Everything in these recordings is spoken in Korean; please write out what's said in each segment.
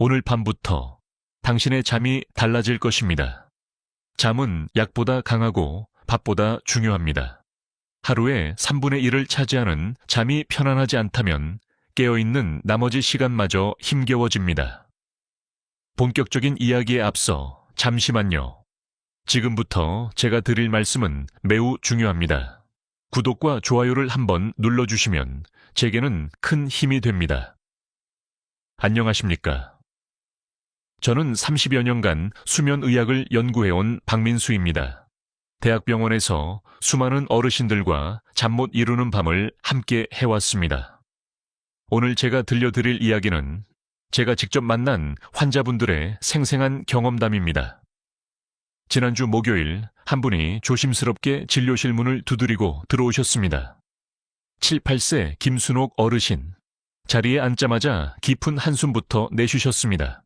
오늘 밤부터 당신의 잠이 달라질 것입니다. 잠은 약보다 강하고 밥보다 중요합니다. 하루에 3분의 1을 차지하는 잠이 편안하지 않다면 깨어있는 나머지 시간마저 힘겨워집니다. 본격적인 이야기에 앞서 잠시만요. 지금부터 제가 드릴 말씀은 매우 중요합니다. 구독과 좋아요를 한번 눌러주시면 제게는 큰 힘이 됩니다. 안녕하십니까? 저는 30여 년간 수면의학을 연구해온 박민수입니다. 대학병원에서 수많은 어르신들과 잠 못 이루는 밤을 함께 해왔습니다. 오늘 제가 들려드릴 이야기는 제가 직접 만난 환자분들의 생생한 경험담입니다. 지난주 목요일 한 분이 조심스럽게 진료실 문을 두드리고 들어오셨습니다. 7, 8세 김순옥 어르신. 자리에 앉자마자 깊은 한숨부터 내쉬셨습니다.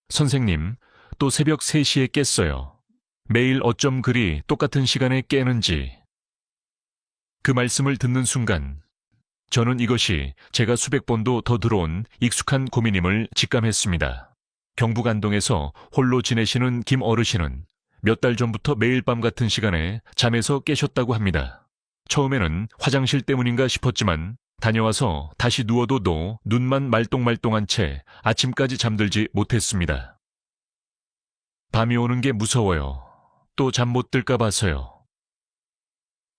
선생님, 또 새벽 3시에 깼어요. 매일 어쩜 그리 똑같은 시간에 깨는지. 그 말씀을 듣는 순간 저는 이것이 제가 수백 번도 더 들어온 익숙한 고민임을 직감했습니다. 경북 안동에서 홀로 지내시는 김 어르신은 몇 달 전부터 매일 밤 같은 시간에 잠에서 깨셨다고 합니다. 처음에는 화장실 때문인가 싶었지만 다녀와서 다시 누워도 눈만 말똥말똥한 채 아침까지 잠들지 못했습니다. 밤이 오는 게 무서워요. 또 잠 못 들까 봐서요.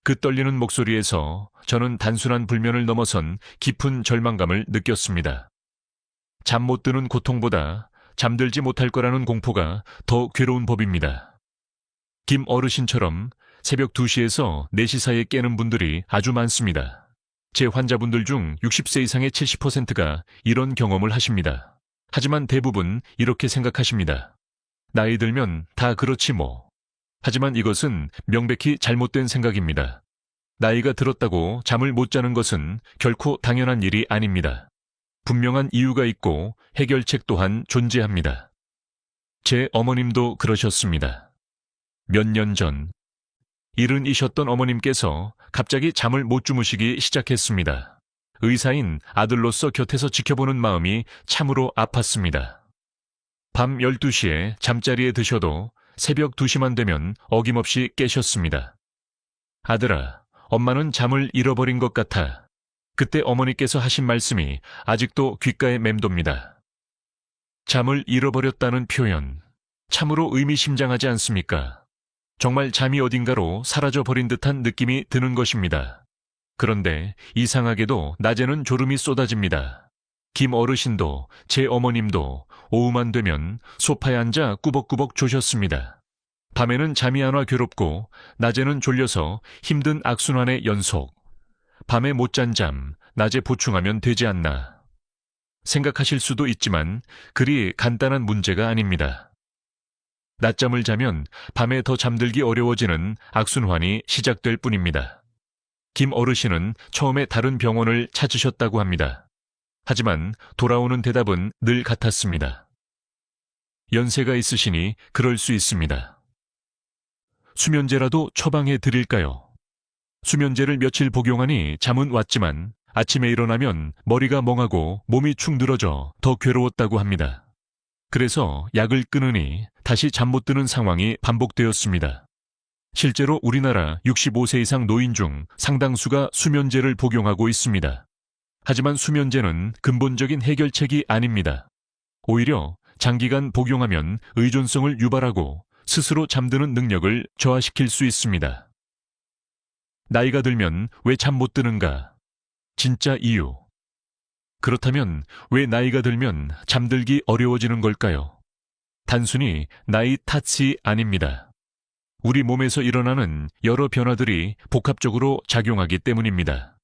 그 떨리는 목소리에서 저는 단순한 불면을 넘어선 깊은 절망감을 느꼈습니다. 잠 못 드는 고통보다 잠들지 못할 거라는 공포가 더 괴로운 법입니다. 김 어르신처럼 새벽 2시에서 4시 사이에 깨는 분들이 아주 많습니다. 제 환자분들 중 60세 이상의 70%가 이런 경험을 하십니다. 하지만 대부분 이렇게 생각하십니다. 나이 들면 다 그렇지 뭐. 하지만 이것은 명백히 잘못된 생각입니다. 나이가 들었다고 잠을 못 자는 것은 결코 당연한 일이 아닙니다. 분명한 이유가 있고 해결책 또한 존재합니다. 제 어머님도 그러셨습니다. 몇 년 전, 70이셨던 어머님께서 갑자기 잠을 못 주무시기 시작했습니다. 의사인 아들로서 곁에서 지켜보는 마음이 참으로 아팠습니다. 밤 12시에 잠자리에 드셔도 새벽 2시만 되면 어김없이 깨셨습니다. 아들아, 엄마는 잠을 잃어버린 것 같아. 그때 어머니께서 하신 말씀이 아직도 귓가에 맴돕니다. 잠을 잃어버렸다는 표현, 참으로 의미심장하지 않습니까? 정말 잠이 어딘가로 사라져버린 듯한 느낌이 드는 것입니다. 그런데 이상하게도 낮에는 졸음이 쏟아집니다. 김 어르신도 제 어머님도 오후만 되면 소파에 앉아 꾸벅꾸벅 조셨습니다. 밤에는 잠이 안 와 괴롭고 낮에는 졸려서 힘든 악순환의 연속. 밤에 못 잔 잠, 낮에 보충하면 되지 않나. 생각하실 수도 있지만 그리 간단한 문제가 아닙니다. 낮잠을 자면 밤에 더 잠들기 어려워지는 악순환이 시작될 뿐입니다. 김 어르신은 처음에 다른 병원을 찾으셨다고 합니다. 하지만 돌아오는 대답은 늘 같았습니다. 연세가 있으시니 그럴 수 있습니다. 수면제라도 처방해 드릴까요? 수면제를 며칠 복용하니 잠은 왔지만 아침에 일어나면 머리가 멍하고 몸이 축 늘어져 더 괴로웠다고 합니다. 그래서 약을 끊으니 다시 잠 못 드는 상황이 반복되었습니다. 실제로 우리나라 65세 이상 노인 중 상당수가 수면제를 복용하고 있습니다. 하지만 수면제는 근본적인 해결책이 아닙니다. 오히려 장기간 복용하면 의존성을 유발하고 스스로 잠드는 능력을 저하시킬 수 있습니다. 나이가 들면 왜 잠 못 드는가? 진짜 이유. 그렇다면 왜 나이가 들면 잠들기 어려워지는 걸까요? 단순히 나이 탓이 아닙니다. 우리 몸에서 일어나는 여러 변화들이 복합적으로 작용하기 때문입니다.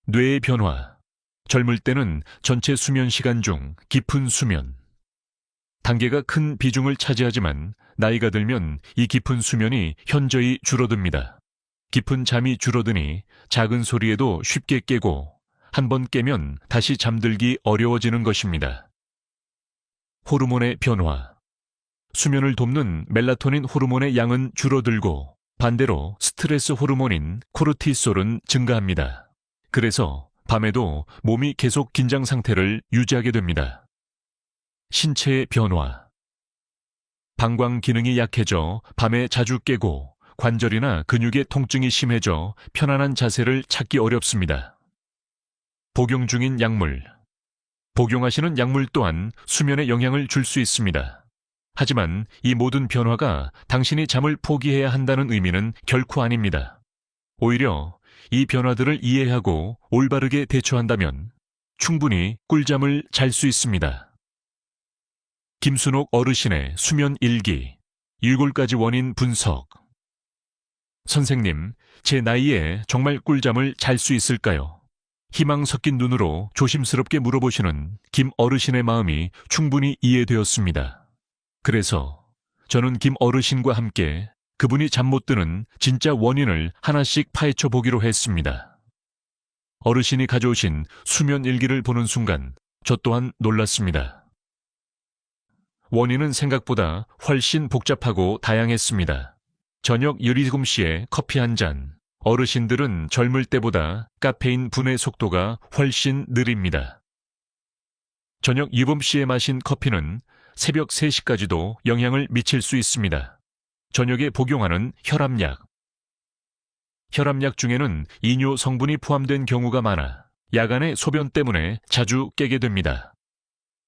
뇌의 변화. 젊을 때는 전체 수면 시간 중 깊은 수면. 단계가 큰 비중을 차지하지만 나이가 들면 이 깊은 수면이 현저히 줄어듭니다. 깊은 잠이 줄어드니 작은 소리에도 쉽게 깨고 한번 깨면 다시 잠들기 어려워지는 것입니다. 호르몬의 변화. 수면을 돕는 멜라토닌 호르몬의 양은 줄어들고 반대로 스트레스 호르몬인 코르티솔은 증가합니다. 그래서 밤에도 몸이 계속 긴장 상태를 유지하게 됩니다. 신체의 변화. 방광 기능이 약해져 밤에 자주 깨고 관절이나 근육의 통증이 심해져 편안한 자세를 찾기 어렵습니다. 복용 중인 약물. 복용하시는 약물 또한 수면에 영향을 줄 수 있습니다. 하지만 이 모든 변화가 당신이 잠을 포기해야 한다는 의미는 결코 아닙니다. 오히려 이 변화들을 이해하고 올바르게 대처한다면 충분히 꿀잠을 잘 수 있습니다. 김순옥 어르신의 수면 일기, 7가지 원인 분석. 선생님, 제 나이에 정말 꿀잠을 잘 수 있을까요? 희망 섞인 눈으로 조심스럽게 물어보시는 김 어르신의 마음이 충분히 이해되었습니다. 그래서 저는 김 어르신과 함께 그분이 잠 못 드는 진짜 원인을 하나씩 파헤쳐 보기로 했습니다. 어르신이 가져오신 수면 일기를 보는 순간 저 또한 놀랐습니다. 원인은 생각보다 훨씬 복잡하고 다양했습니다. 저녁 17시에 커피 한 잔. 어르신들은 젊을 때보다 카페인 분해 속도가 훨씬 느립니다. 저녁 7시에 마신 커피는 새벽 3시까지도 영향을 미칠 수 있습니다. 저녁에 복용하는 혈압약. 혈압약 중에는 이뇨 성분이 포함된 경우가 많아 야간에 소변 때문에 자주 깨게 됩니다.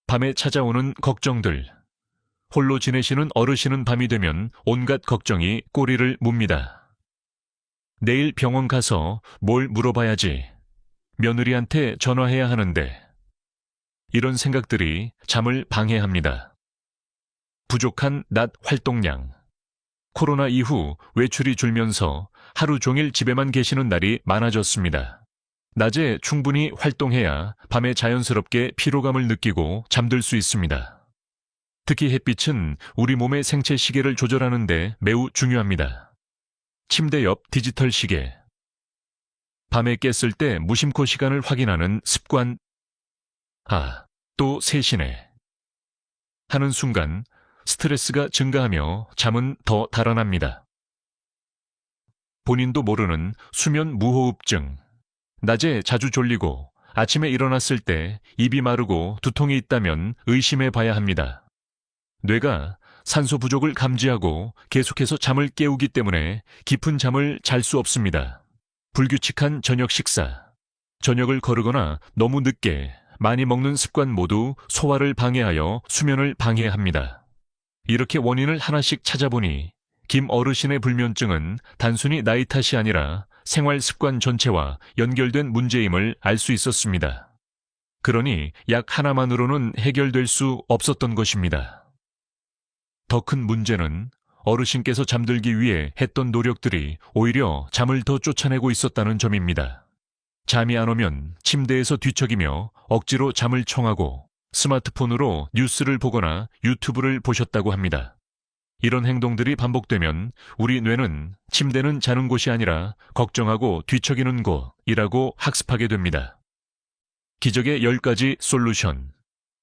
밤에 찾아오는 걱정들. 홀로 지내시는 어르신은 밤이 되면 온갖 걱정이 꼬리를 뭅니다. 내일 병원 가서 뭘 물어봐야지. 며느리한테 전화해야 하는데. 이런 생각들이 잠을 방해합니다. 부족한 낮 활동량. 코로나 이후 외출이 줄면서 하루 종일 집에만 계시는 날이 많아졌습니다. 낮에 충분히 활동해야 밤에 자연스럽게 피로감을 느끼고 잠들 수 있습니다. 특히 햇빛은 우리 몸의 생체 시계를 조절하는 데 매우 중요합니다. 침대 옆 디지털 시계. 밤에 깼을 때 무심코 시간을 확인하는 습관. 또 3시네. 하는 순간 스트레스가 증가하며 잠은 더 달아납니다. 본인도 모르는 수면 무호흡증. 낮에 자주 졸리고 아침에 일어났을 때 입이 마르고 두통이 있다면 의심해 봐야 합니다. 뇌가 산소 부족을 감지하고 계속해서 잠을 깨우기 때문에 깊은 잠을 잘 수 없습니다. 불규칙한 저녁 식사. 저녁을 거르거나 너무 늦게 많이 먹는 습관 모두 소화를 방해하여 수면을 방해합니다. 이렇게 원인을 하나씩 찾아보니 김 어르신의 불면증은 단순히 나이 탓이 아니라 생활 습관 전체와 연결된 문제임을 알 수 있었습니다. 그러니 약 하나만으로는 해결될 수 없었던 것입니다. 더 큰 문제는 어르신께서 잠들기 위해 했던 노력들이 오히려 잠을 더 쫓아내고 있었다는 점입니다. 잠이 안 오면 침대에서 뒤척이며 억지로 잠을 청하고 스마트폰으로 뉴스를 보거나 유튜브를 보셨다고 합니다. 이런 행동들이 반복되면 우리 뇌는 침대는 자는 곳이 아니라 걱정하고 뒤척이는 곳이라고 학습하게 됩니다. 기적의 10가지 솔루션.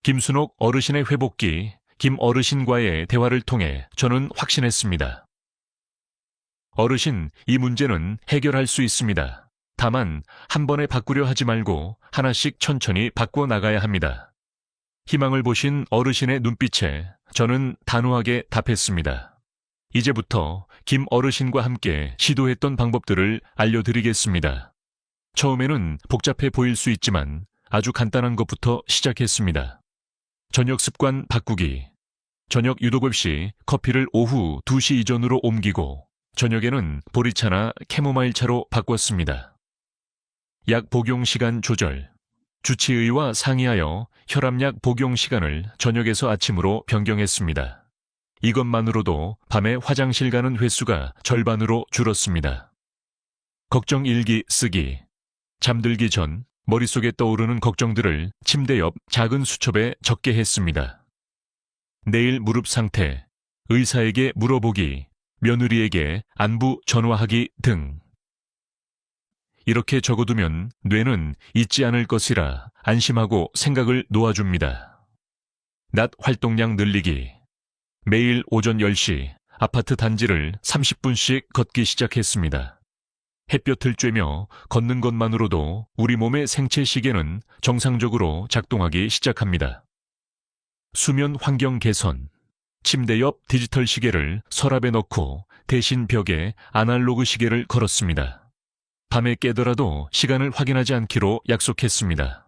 김순옥 어르신의 회복기. 김 어르신과의 대화를 통해 저는 확신했습니다. 어르신, 이 문제는 해결할 수 있습니다. 다만 한 번에 바꾸려 하지 말고 하나씩 천천히 바꿔 나가야 합니다. 희망을 보신 어르신의 눈빛에 저는 단호하게 답했습니다. 이제부터 김 어르신과 함께 시도했던 방법들을 알려드리겠습니다. 처음에는 복잡해 보일 수 있지만 아주 간단한 것부터 시작했습니다. 저녁 습관 바꾸기. 저녁 유독 없이 커피를 오후 2시 이전으로 옮기고 저녁에는 보리차나 캐모마일차로 바꿨습니다. 약 복용 시간 조절. 주치의와 상의하여 혈압약 복용 시간을 저녁에서 아침으로 변경했습니다. 이것만으로도 밤에 화장실 가는 횟수가 절반으로 줄었습니다. 걱정 일기 쓰기. 잠들기 전 머릿속에 떠오르는 걱정들을 침대 옆 작은 수첩에 적게 했습니다. 내일 무릎 상태, 의사에게 물어보기, 며느리에게 안부 전화하기 등. 이렇게 적어두면 뇌는 잊지 않을 것이라 안심하고 생각을 놓아줍니다. 낮 활동량 늘리기. 매일 오전 10시 아파트 단지를 30분씩 걷기 시작했습니다. 햇볕을 쬐며 걷는 것만으로도 우리 몸의 생체 시계는 정상적으로 작동하기 시작합니다. 수면 환경 개선. 침대 옆 디지털 시계를 서랍에 넣고 대신 벽에 아날로그 시계를 걸었습니다. 밤에 깨더라도 시간을 확인하지 않기로 약속했습니다.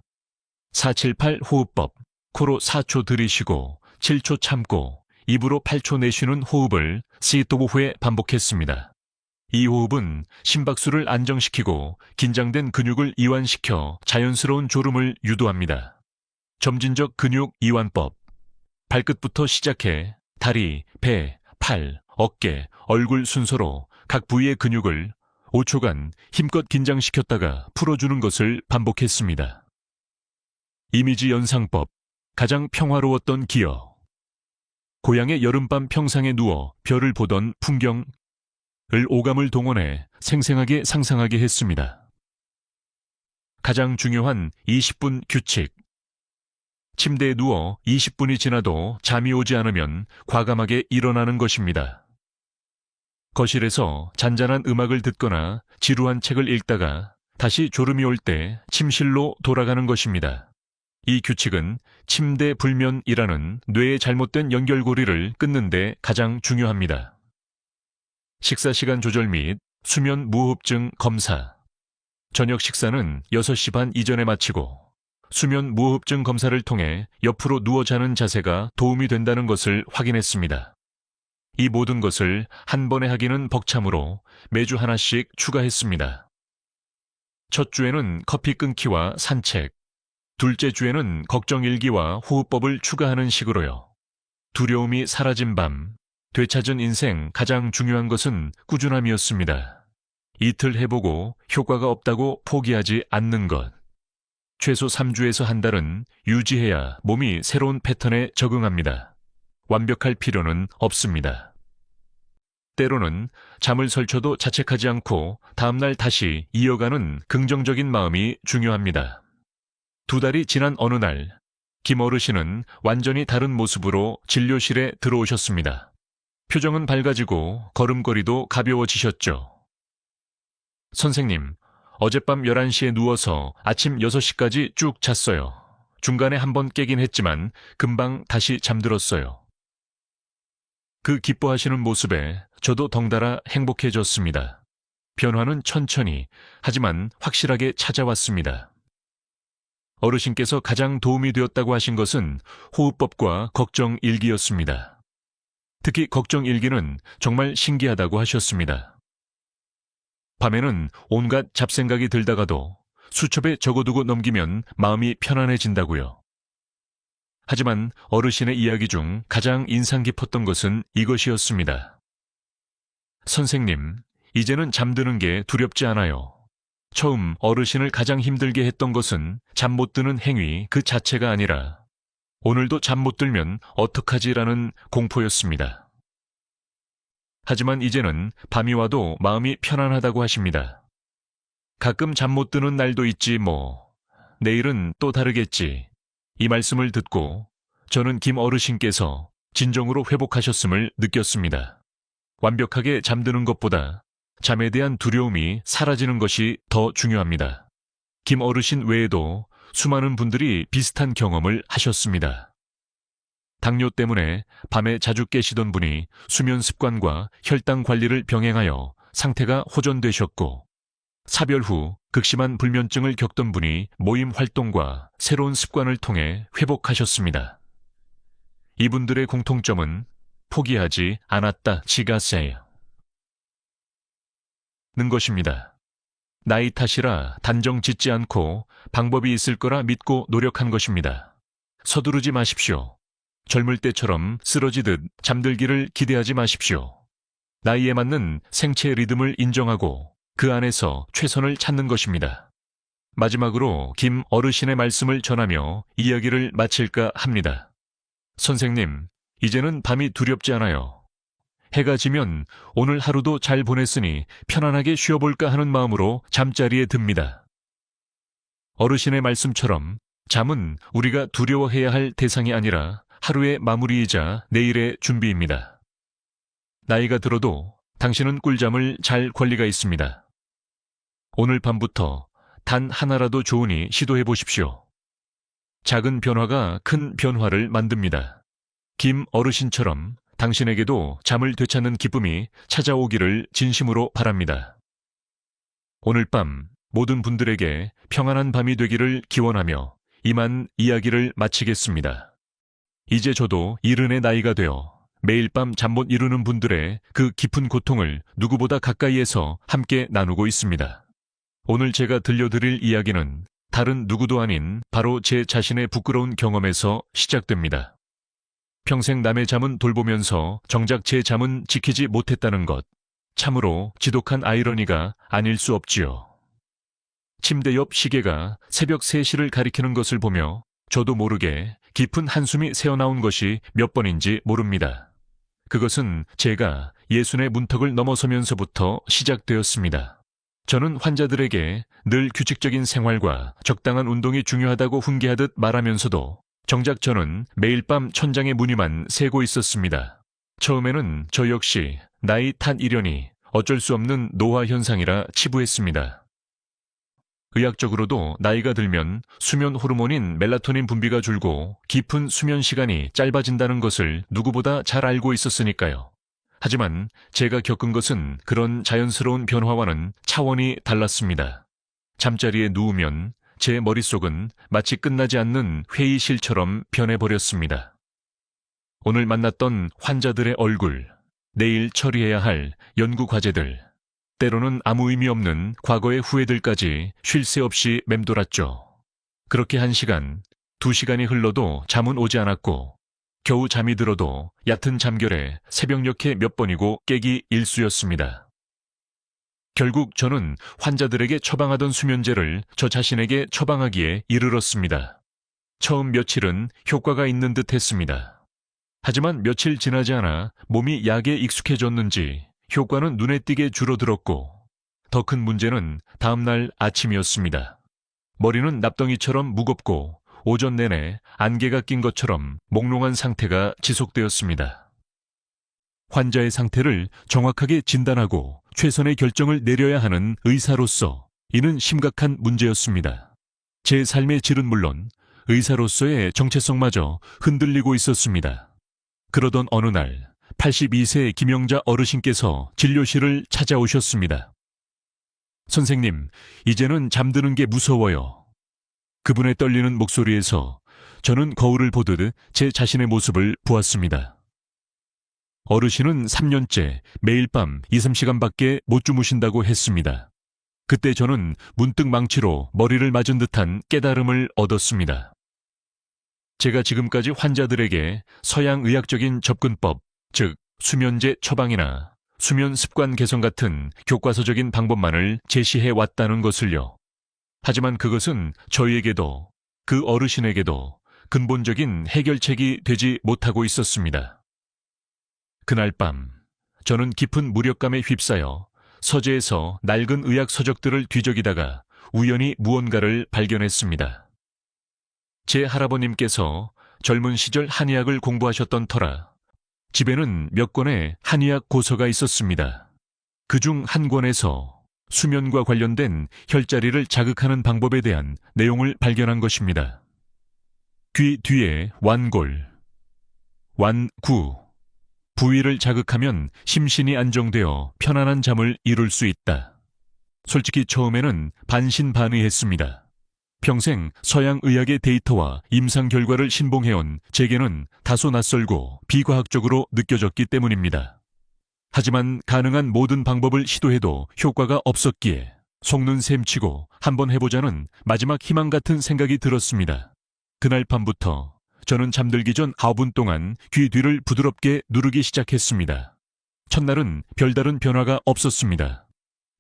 478 호흡법. 코로 4초 들이쉬고 7초 참고 입으로 8초 내쉬는 호흡을 시도 후에 반복했습니다. 이 호흡은 심박수를 안정시키고 긴장된 근육을 이완시켜 자연스러운 졸음을 유도합니다. 점진적 근육 이완법. 발끝부터 시작해 다리, 배, 팔, 어깨, 얼굴 순서로 각 부위의 근육을 5초간 힘껏 긴장시켰다가 풀어주는 것을 반복했습니다. 이미지 연상법. 가장 평화로웠던 기억. 고향의 여름밤 평상에 누워 별을 보던 풍경을 오감을 동원해 생생하게 상상하게 했습니다. 가장 중요한 20분 규칙. 침대에 누워 20분이 지나도 잠이 오지 않으면 과감하게 일어나는 것입니다. 거실에서 잔잔한 음악을 듣거나 지루한 책을 읽다가 다시 졸음이 올 때 침실로 돌아가는 것입니다. 이 규칙은 침대 불면이라는 뇌의 잘못된 연결고리를 끊는 데 가장 중요합니다. 식사 시간 조절 및 수면 무호흡증 검사. 저녁 식사는 6시 반 이전에 마치고 수면 무호흡증 검사를 통해 옆으로 누워 자는 자세가 도움이 된다는 것을 확인했습니다. 이 모든 것을 한 번에 하기는 벅차므로 매주 하나씩 추가했습니다. 첫 주에는 커피 끊기와 산책, 둘째 주에는 걱정 일기와 호흡법을 추가하는 식으로요. 두려움이 사라진 밤, 되찾은 인생 가장 중요한 것은 꾸준함이었습니다. 이틀 해보고 효과가 없다고 포기하지 않는 것. 최소 3주에서 한 달은 유지해야 몸이 새로운 패턴에 적응합니다. 완벽할 필요는 없습니다. 때로는 잠을 설쳐도 자책하지 않고 다음날 다시 이어가는 긍정적인 마음이 중요합니다. 2달이 지난 어느 날, 김 어르신은 완전히 다른 모습으로 진료실에 들어오셨습니다. 표정은 밝아지고 걸음걸이도 가벼워지셨죠. 선생님, 어젯밤 11시에 누워서 아침 6시까지 쭉 잤어요. 중간에 한번 깨긴 했지만 금방 다시 잠들었어요. 그 기뻐하시는 모습에 저도 덩달아 행복해졌습니다. 변화는 천천히, 하지만 확실하게 찾아왔습니다. 어르신께서 가장 도움이 되었다고 하신 것은 호흡법과 걱정 일기였습니다. 특히 걱정 일기는 정말 신기하다고 하셨습니다. 밤에는 온갖 잡생각이 들다가도 수첩에 적어두고 넘기면 마음이 편안해진다고요. 하지만 어르신의 이야기 중 가장 인상 깊었던 것은 이것이었습니다. 선생님, 이제는 잠드는 게 두렵지 않아요. 처음 어르신을 가장 힘들게 했던 것은 잠 못 드는 행위 그 자체가 아니라 오늘도 잠 못 들면 어떡하지라는 공포였습니다. 하지만 이제는 밤이 와도 마음이 편안하다고 하십니다. 가끔 잠 못 드는 날도 있지 뭐. 내일은 또 다르겠지. 이 말씀을 듣고 저는 김 어르신께서 진정으로 회복하셨음을 느꼈습니다. 완벽하게 잠드는 것보다 잠에 대한 두려움이 사라지는 것이 더 중요합니다. 김 어르신 외에도 수많은 분들이 비슷한 경험을 하셨습니다. 당뇨 때문에 밤에 자주 깨시던 분이 수면 습관과 혈당 관리를 병행하여 상태가 호전되셨고, 사별 후 극심한 불면증을 겪던 분이 모임 활동과 새로운 습관을 통해 회복하셨습니다. 이분들의 공통점은 포기하지 않았다 지가세요. 는 것입니다. 나이 탓이라 단정 짓지 않고 방법이 있을 거라 믿고 노력한 것입니다. 서두르지 마십시오. 젊을 때처럼 쓰러지듯 잠들기를 기대하지 마십시오. 나이에 맞는 생체 리듬을 인정하고 그 안에서 최선을 찾는 것입니다. 마지막으로 김 어르신의 말씀을 전하며 이야기를 마칠까 합니다. 선생님, 이제는 밤이 두렵지 않아요. 해가 지면 오늘 하루도 잘 보냈으니 편안하게 쉬어볼까 하는 마음으로 잠자리에 듭니다. 어르신의 말씀처럼 잠은 우리가 두려워해야 할 대상이 아니라 하루의 마무리이자 내일의 준비입니다. 나이가 들어도 당신은 꿀잠을 잘 권리가 있습니다. 오늘 밤부터 단 하나라도 좋으니 시도해 보십시오. 작은 변화가 큰 변화를 만듭니다. 김 어르신처럼 당신에게도 잠을 되찾는 기쁨이 찾아오기를 진심으로 바랍니다. 오늘 밤 모든 분들에게 평안한 밤이 되기를 기원하며 이만 이야기를 마치겠습니다. 이제 저도 70의 나이가 되어 매일 밤 잠 못 이루는 분들의 그 깊은 고통을 누구보다 가까이에서 함께 나누고 있습니다. 오늘 제가 들려드릴 이야기는 다른 누구도 아닌 바로 제 자신의 부끄러운 경험에서 시작됩니다. 평생 남의 잠은 돌보면서 정작 제 잠은 지키지 못했다는 것, 참으로 지독한 아이러니가 아닐 수 없지요. 침대 옆 시계가 새벽 3시를 가리키는 것을 보며 저도 모르게 깊은 한숨이 새어나온 것이 몇 번인지 모릅니다. 그것은 제가 60의 문턱을 넘어서면서부터 시작되었습니다. 저는 환자들에게 늘 규칙적인 생활과 적당한 운동이 중요하다고 훈계하듯 말하면서도 정작 저는 매일 밤 천장의 무늬만 세고 있었습니다. 처음에는 저 역시 나이 탓 이려니 어쩔 수 없는 노화 현상이라 치부했습니다. 의학적으로도 나이가 들면 수면 호르몬인 멜라토닌 분비가 줄고 깊은 수면 시간이 짧아진다는 것을 누구보다 잘 알고 있었으니까요. 하지만 제가 겪은 것은 그런 자연스러운 변화와는 차원이 달랐습니다. 잠자리에 누우면 제 머릿속은 마치 끝나지 않는 회의실처럼 변해버렸습니다. 오늘 만났던 환자들의 얼굴, 내일 처리해야 할 연구 과제들, 때로는 아무 의미 없는 과거의 후회들까지 쉴 새 없이 맴돌았죠. 그렇게 1시간, 2시간이 흘러도 잠은 오지 않았고 겨우 잠이 들어도 얕은 잠결에 새벽녘에 몇 번이고 깨기 일쑤였습니다. 결국 저는 환자들에게 처방하던 수면제를 저 자신에게 처방하기에 이르렀습니다. 처음 며칠은 효과가 있는 듯 했습니다. 하지만 며칠 지나지 않아 몸이 약에 익숙해졌는지 효과는 눈에 띄게 줄어들었고 더 큰 문제는 다음날 아침이었습니다. 머리는 납덩이처럼 무겁고 오전 내내 안개가 낀 것처럼 몽롱한 상태가 지속되었습니다. 환자의 상태를 정확하게 진단하고 최선의 결정을 내려야 하는 의사로서 이는 심각한 문제였습니다. 제 삶의 질은 물론 의사로서의 정체성마저 흔들리고 있었습니다. 그러던 어느 날 82세 김영자 어르신께서 진료실을 찾아오셨습니다. 선생님, 이제는 잠드는 게 무서워요. 그분의 떨리는 목소리에서 저는 거울을 보듯 제 자신의 모습을 보았습니다. 어르신은 3년째 매일 밤 2-3시간밖에 못 주무신다고 했습니다. 그때 저는 문득 망치로 머리를 맞은 듯한 깨달음을 얻었습니다. 제가 지금까지 환자들에게 서양 의학적인 접근법, 즉 수면제 처방이나 수면 습관 개선 같은 교과서적인 방법만을 제시해 왔다는 것을요. 하지만 그것은 저희에게도 그 어르신에게도 근본적인 해결책이 되지 못하고 있었습니다. 그날 밤 저는 깊은 무력감에 휩싸여 서재에서 낡은 의학 서적들을 뒤적이다가 우연히 무언가를 발견했습니다. 제 할아버님께서 젊은 시절 한의학을 공부하셨던 터라 집에는 몇 권의 한의학 고서가 있었습니다. 그중 한 권에서 수면과 관련된 혈자리를 자극하는 방법에 대한 내용을 발견한 것입니다. 귀 뒤에 완골, 완구, 부위를 자극하면 심신이 안정되어 편안한 잠을 이룰 수 있다. 솔직히 처음에는 반신반의했습니다. 평생 서양 의학의 데이터와 임상 결과를 신봉해온 제게는 다소 낯설고 비과학적으로 느껴졌기 때문입니다. 하지만 가능한 모든 방법을 시도해도 효과가 없었기에 속는 셈치고 한번 해보자는 마지막 희망 같은 생각이 들었습니다. 그날 밤부터 저는 잠들기 전 9분 동안 귀 뒤를 부드럽게 누르기 시작했습니다. 첫날은 별다른 변화가 없었습니다.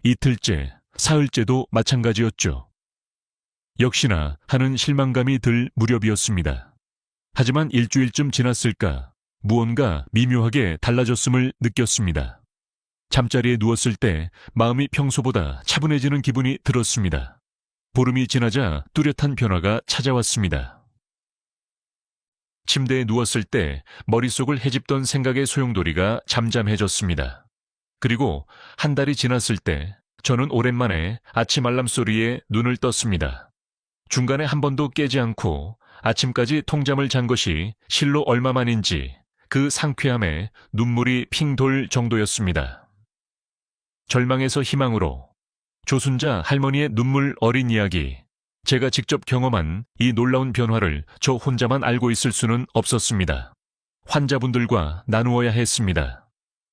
이틀째, 사흘째도 마찬가지였죠. 역시나 하는 실망감이 들 무렵이었습니다. 하지만 일주일쯤 지났을까 무언가 미묘하게 달라졌음을 느꼈습니다. 잠자리에 누웠을 때 마음이 평소보다 차분해지는 기분이 들었습니다. 보름이 지나자 뚜렷한 변화가 찾아왔습니다. 침대에 누웠을 때 머릿속을 헤집던 생각의 소용돌이가 잠잠해졌습니다. 그리고 한 달이 지났을 때 저는 오랜만에 아침 알람 소리에 눈을 떴습니다. 중간에 한 번도 깨지 않고 아침까지 통잠을 잔 것이 실로 얼마만인지 그 상쾌함에 눈물이 핑 돌 정도였습니다. 절망에서 희망으로 조순자 할머니의 눈물 어린 이야기. 제가 직접 경험한 이 놀라운 변화를 저 혼자만 알고 있을 수는 없었습니다. 환자분들과 나누어야 했습니다.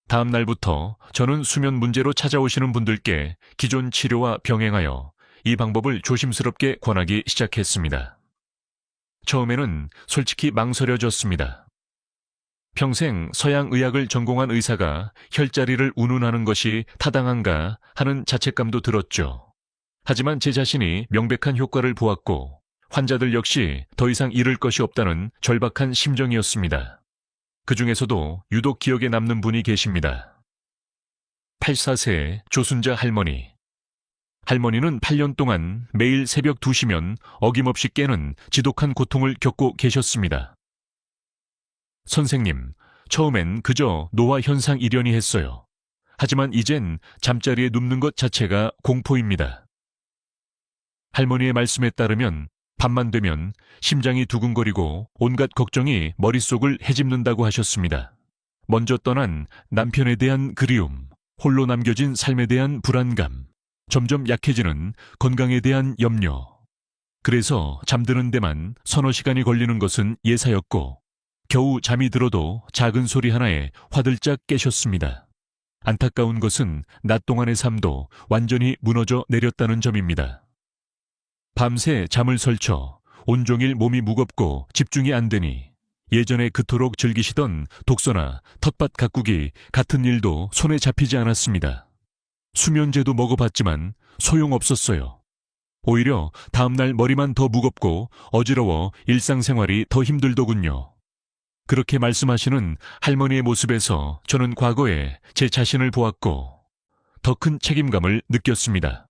다음 날부터 저는 수면 문제로 찾아오시는 분들께 기존 치료와 병행하여 이 방법을 조심스럽게 권하기 시작했습니다. 처음에는 솔직히 망설여졌습니다. 평생 서양의학을 전공한 의사가 혈자리를 운운하는 것이 타당한가 하는 자책감도 들었죠. 하지만 제 자신이 명백한 효과를 보았고 환자들 역시 더 이상 잃을 것이 없다는 절박한 심정이었습니다. 그 중에서도 유독 기억에 남는 분이 계십니다. 84세 조순자 할머니. 할머니는 8년 동안 매일 새벽 2시면 어김없이 깨는 지독한 고통을 겪고 계셨습니다. 선생님, 처음엔 그저 노화 현상 이려니 했어요. 하지만 이젠 잠자리에 눕는 것 자체가 공포입니다. 할머니의 말씀에 따르면 밤만 되면 심장이 두근거리고 온갖 걱정이 머릿속을 헤집는다고 하셨습니다. 먼저 떠난 남편에 대한 그리움, 홀로 남겨진 삶에 대한 불안감, 점점 약해지는 건강에 대한 염려. 그래서 잠드는 데만 서너 시간이 걸리는 것은 예사였고 겨우 잠이 들어도 작은 소리 하나에 화들짝 깨셨습니다. 안타까운 것은 낮 동안의 삶도 완전히 무너져 내렸다는 점입니다. 밤새 잠을 설쳐 온종일 몸이 무겁고 집중이 안 되니 예전에 그토록 즐기시던 독서나 텃밭 가꾸기 같은 일도 손에 잡히지 않았습니다. 수면제도 먹어봤지만 소용없었어요. 오히려 다음날 머리만 더 무겁고 어지러워 일상생활이 더 힘들더군요. 그렇게 말씀하시는 할머니의 모습에서 저는 과거에 제 자신을 보았고 더 큰 책임감을 느꼈습니다.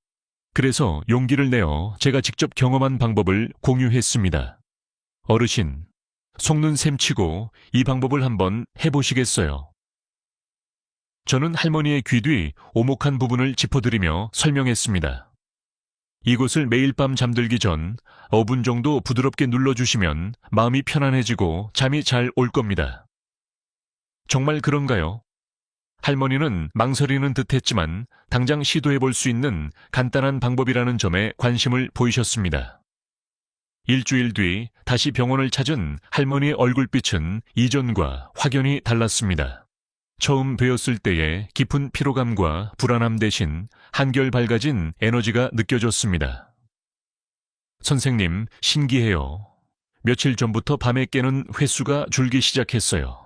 그래서 용기를 내어 제가 직접 경험한 방법을 공유했습니다. 어르신, 속는 셈 치고 이 방법을 한번 해보시겠어요? 저는 할머니의 귀 뒤 오목한 부분을 짚어드리며 설명했습니다. 이곳을 매일 밤 잠들기 전 5분 정도 부드럽게 눌러주시면 마음이 편안해지고 잠이 잘 올 겁니다. 정말 그런가요? 할머니는 망설이는 듯 했지만 당장 시도해볼 수 있는 간단한 방법이라는 점에 관심을 보이셨습니다. 일주일 뒤 다시 병원을 찾은 할머니의 얼굴빛은 이전과 확연히 달랐습니다. 처음 뵈었을 때의 깊은 피로감과 불안함 대신 한결 밝아진 에너지가 느껴졌습니다. 선생님, 신기해요. 며칠 전부터 밤에 깨는 횟수가 줄기 시작했어요.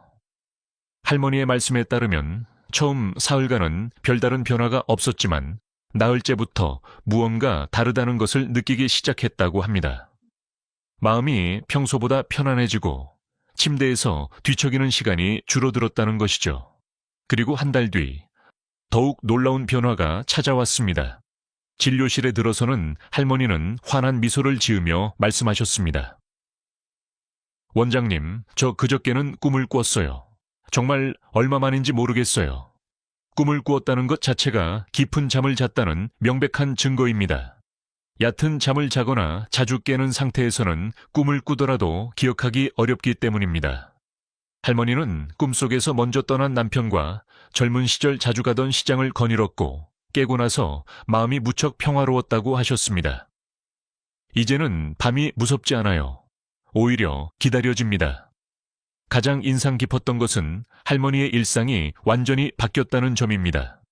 할머니의 말씀에 따르면 처음 사흘간은 별다른 변화가 없었지만 나흘째부터 무언가 다르다는 것을 느끼기 시작했다고 합니다. 마음이 평소보다 편안해지고 침대에서 뒤척이는 시간이 줄어들었다는 것이죠. 그리고 한 달 뒤 더욱 놀라운 변화가 찾아왔습니다. 진료실에 들어서는 할머니는 환한 미소를 지으며 말씀하셨습니다. 원장님, 저 그저께는 꿈을 꿨어요. 정말 얼마만인지 모르겠어요. 꿈을 꾸었다는 것 자체가 깊은 잠을 잤다는 명백한 증거입니다. 얕은 잠을 자거나 자주 깨는 상태에서는 꿈을 꾸더라도 기억하기 어렵기 때문입니다. 할머니는 꿈속에서 먼저 떠난 남편과 젊은 시절 자주 가던 시장을 거닐었고 깨고 나서 마음이 무척 평화로웠다고 하셨습니다. 이제는 밤이 무섭지 않아요. 오히려 기다려집니다. 가장 인상 깊었던 것은 할머니의 일상이 완전히 바뀌었다는 점입니다.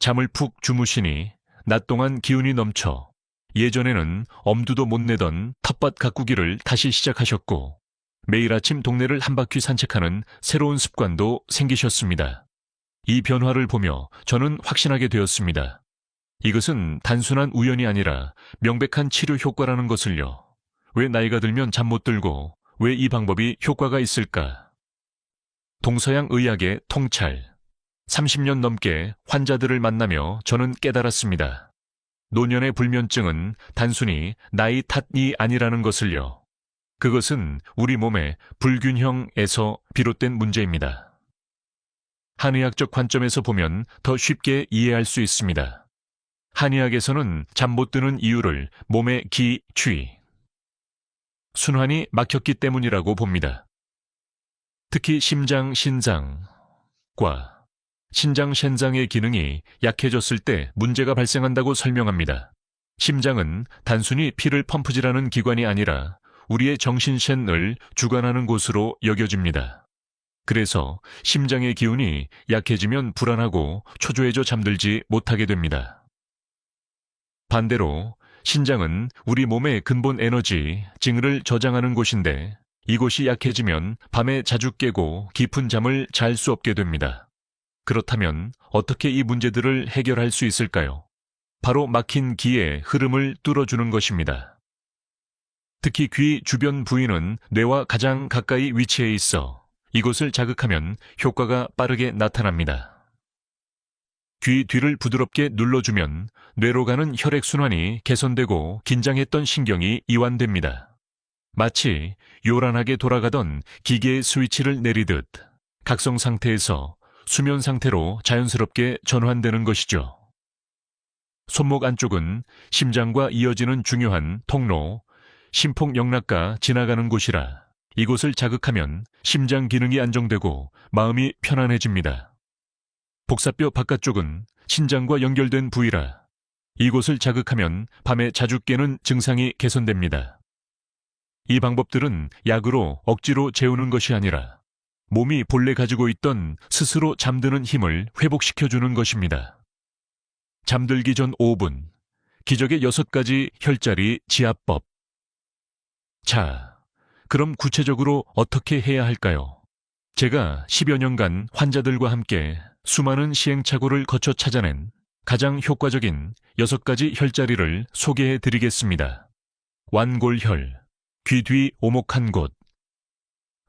잠을 푹 주무시니 낮 동안 기운이 넘쳐 예전에는 엄두도 못 내던 텃밭 가꾸기를 다시 시작하셨고 매일 아침 동네를 한 바퀴 산책하는 새로운 습관도 생기셨습니다. 이 변화를 보며 저는 확신하게 되었습니다. 이것은 단순한 우연이 아니라 명백한 치료 효과라는 것을요. 왜 나이가 들면 잠 못 들고 왜 이 방법이 효과가 있을까? 동서양 의학의 통찰. 30년 넘게 환자들을 만나며 저는 깨달았습니다. 노년의 불면증은 단순히 나이 탓이 아니라는 것을요. 그것은 우리 몸의 불균형에서 비롯된 문제입니다. 한의학적 관점에서 보면 더 쉽게 이해할 수 있습니다. 한의학에서는 잠 못 드는 이유를 몸의 기, 취, 순환이 막혔기 때문이라고 봅니다. 특히 심장, 신장과 신장, 셴장의 기능이 약해졌을 때 문제가 발생한다고 설명합니다. 심장은 단순히 피를 펌프질하는 기관이 아니라 우리의 정신셴을 주관하는 곳으로 여겨집니다. 그래서 심장의 기운이 약해지면 불안하고 초조해져 잠들지 못하게 됩니다. 반대로 신장은 우리 몸의 근본 에너지, 징을 저장하는 곳인데 이곳이 약해지면 밤에 자주 깨고 깊은 잠을 잘 수 없게 됩니다. 그렇다면 어떻게 이 문제들을 해결할 수 있을까요? 바로 막힌 기의 흐름을 뚫어주는 것입니다. 특히 귀 주변 부위는 뇌와 가장 가까이 위치해 있어 이곳을 자극하면 효과가 빠르게 나타납니다. 귀 뒤를 부드럽게 눌러주면 뇌로 가는 혈액순환이 개선되고 긴장했던 신경이 이완됩니다. 마치 요란하게 돌아가던 기계의 스위치를 내리듯 각성 상태에서 수면 상태로 자연스럽게 전환되는 것이죠. 손목 안쪽은 심장과 이어지는 중요한 통로, 심폭영락과 지나가는 곳이라 이곳을 자극하면 심장 기능이 안정되고 마음이 편안해집니다. 복사뼈 바깥쪽은 신장과 연결된 부위라 이곳을 자극하면 밤에 자주 깨는 증상이 개선됩니다. 이 방법들은 약으로 억지로 재우는 것이 아니라 몸이 본래 가지고 있던 스스로 잠드는 힘을 회복시켜주는 것입니다. 잠들기 전 5분, 기적의 6가지 혈자리 지압법. 자, 그럼 구체적으로 어떻게 해야 할까요? 제가 10여 년간 환자들과 함께 수많은 시행착오를 거쳐 찾아낸 가장 효과적인 6가지 혈자리를 소개해 드리겠습니다. 완골혈, 귀 뒤 오목한 곳.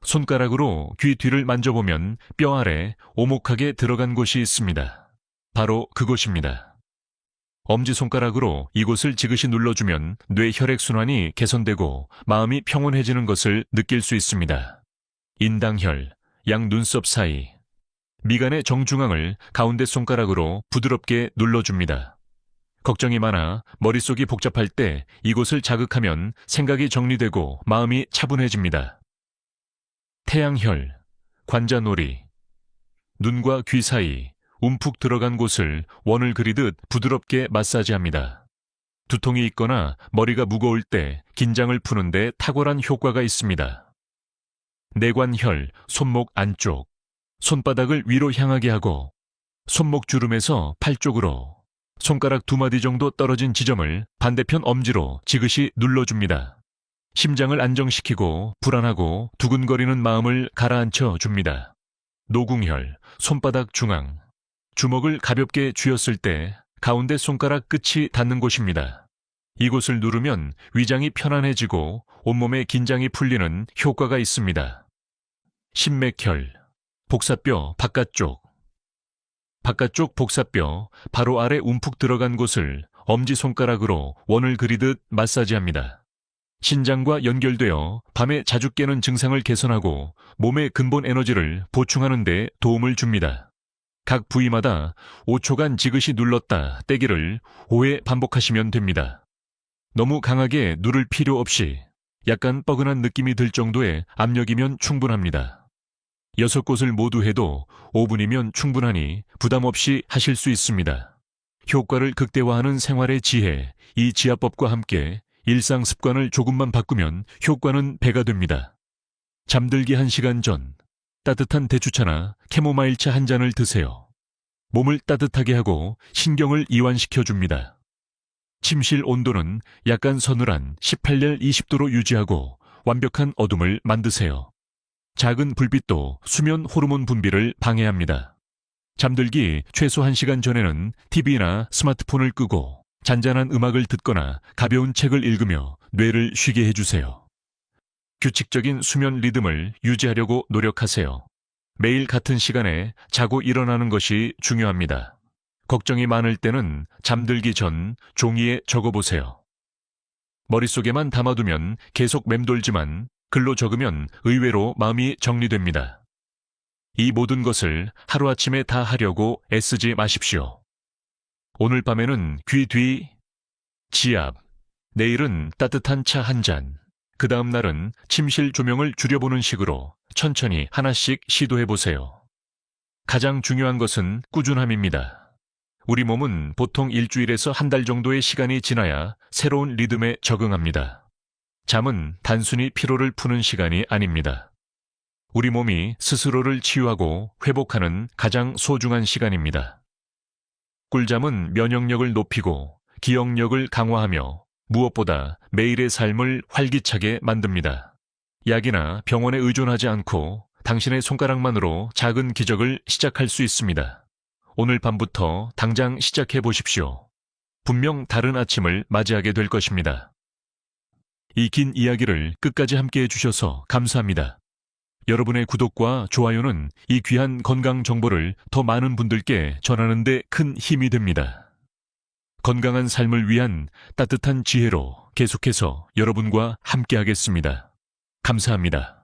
손가락으로 귀 뒤를 만져보면 뼈 아래 오목하게 들어간 곳이 있습니다. 바로 그곳입니다. 엄지손가락으로 이곳을 지그시 눌러주면 뇌 혈액순환이 개선되고 마음이 평온해지는 것을 느낄 수 있습니다. 인당혈, 양 눈썹 사이. 미간의 정중앙을 가운데 손가락으로 부드럽게 눌러줍니다. 걱정이 많아 머릿속이 복잡할 때 이곳을 자극하면 생각이 정리되고 마음이 차분해집니다. 태양혈, 관자놀이. 눈과 귀 사이, 움푹 들어간 곳을 원을 그리듯 부드럽게 마사지합니다. 두통이 있거나 머리가 무거울 때 긴장을 푸는데 탁월한 효과가 있습니다. 내관혈, 손목 안쪽. 손바닥을 위로 향하게 하고 손목 주름에서 팔 쪽으로 손가락 2마디 정도 떨어진 지점을 반대편 엄지로 지그시 눌러줍니다. 심장을 안정시키고 불안하고 두근거리는 마음을 가라앉혀 줍니다. 노궁혈, 손바닥 중앙. 주먹을 가볍게 쥐었을 때 가운데 손가락 끝이 닿는 곳입니다. 이곳을 누르면 위장이 편안해지고 온몸의 긴장이 풀리는 효과가 있습니다. 심맥혈, 복사뼈 바깥쪽. 바깥쪽 복사뼈 바로 아래 움푹 들어간 곳을 엄지손가락으로 원을 그리듯 마사지합니다. 신장과 연결되어 밤에 자주 깨는 증상을 개선하고 몸의 근본 에너지를 보충하는 데 도움을 줍니다. 각 부위마다 5초간 지그시 눌렀다 떼기를 5회 반복하시면 됩니다. 너무 강하게 누를 필요 없이 약간 뻐근한 느낌이 들 정도의 압력이면 충분합니다. 6곳을 모두 해도 5분이면 충분하니 부담 없이 하실 수 있습니다. 효과를 극대화하는 생활의 지혜, 이 지압법과 함께 일상 습관을 조금만 바꾸면 효과는 배가 됩니다. 잠들기 1시간 전 따뜻한 대추차나 캐모마일차 한 잔을 드세요. 몸을 따뜻하게 하고 신경을 이완시켜 줍니다. 침실 온도는 약간 서늘한 18열 20도로 유지하고 완벽한 어둠을 만드세요. 작은 불빛도 수면 호르몬 분비를 방해합니다. 잠들기 최소 1시간 전에는 TV나 스마트폰을 끄고 잔잔한 음악을 듣거나 가벼운 책을 읽으며 뇌를 쉬게 해주세요. 규칙적인 수면 리듬을 유지하려고 노력하세요. 매일 같은 시간에 자고 일어나는 것이 중요합니다. 걱정이 많을 때는 잠들기 전 종이에 적어보세요. 머릿속에만 담아두면 계속 맴돌지만 글로 적으면 의외로 마음이 정리됩니다. 이 모든 것을 하루아침에 다 하려고 애쓰지 마십시오. 오늘 밤에는 귀 뒤 지압, 내일은 따뜻한 차 한 잔, 그 다음 날은 침실 조명을 줄여보는 식으로 천천히 하나씩 시도해 보세요. 가장 중요한 것은 꾸준함입니다. 우리 몸은 보통 일주일에서 한 달 정도의 시간이 지나야 새로운 리듬에 적응합니다. 잠은 단순히 피로를 푸는 시간이 아닙니다. 우리 몸이 스스로를 치유하고 회복하는 가장 소중한 시간입니다. 꿀잠은 면역력을 높이고 기억력을 강화하며 무엇보다 매일의 삶을 활기차게 만듭니다. 약이나 병원에 의존하지 않고 당신의 손가락만으로 작은 기적을 시작할 수 있습니다. 오늘 밤부터 당장 시작해 보십시오. 분명 다른 아침을 맞이하게 될 것입니다. 이 긴 이야기를 끝까지 함께 해주셔서 감사합니다. 여러분의 구독과 좋아요는 이 귀한 건강 정보를 더 많은 분들께 전하는 데 큰 힘이 됩니다. 건강한 삶을 위한 따뜻한 지혜로 계속해서 여러분과 함께하겠습니다. 감사합니다.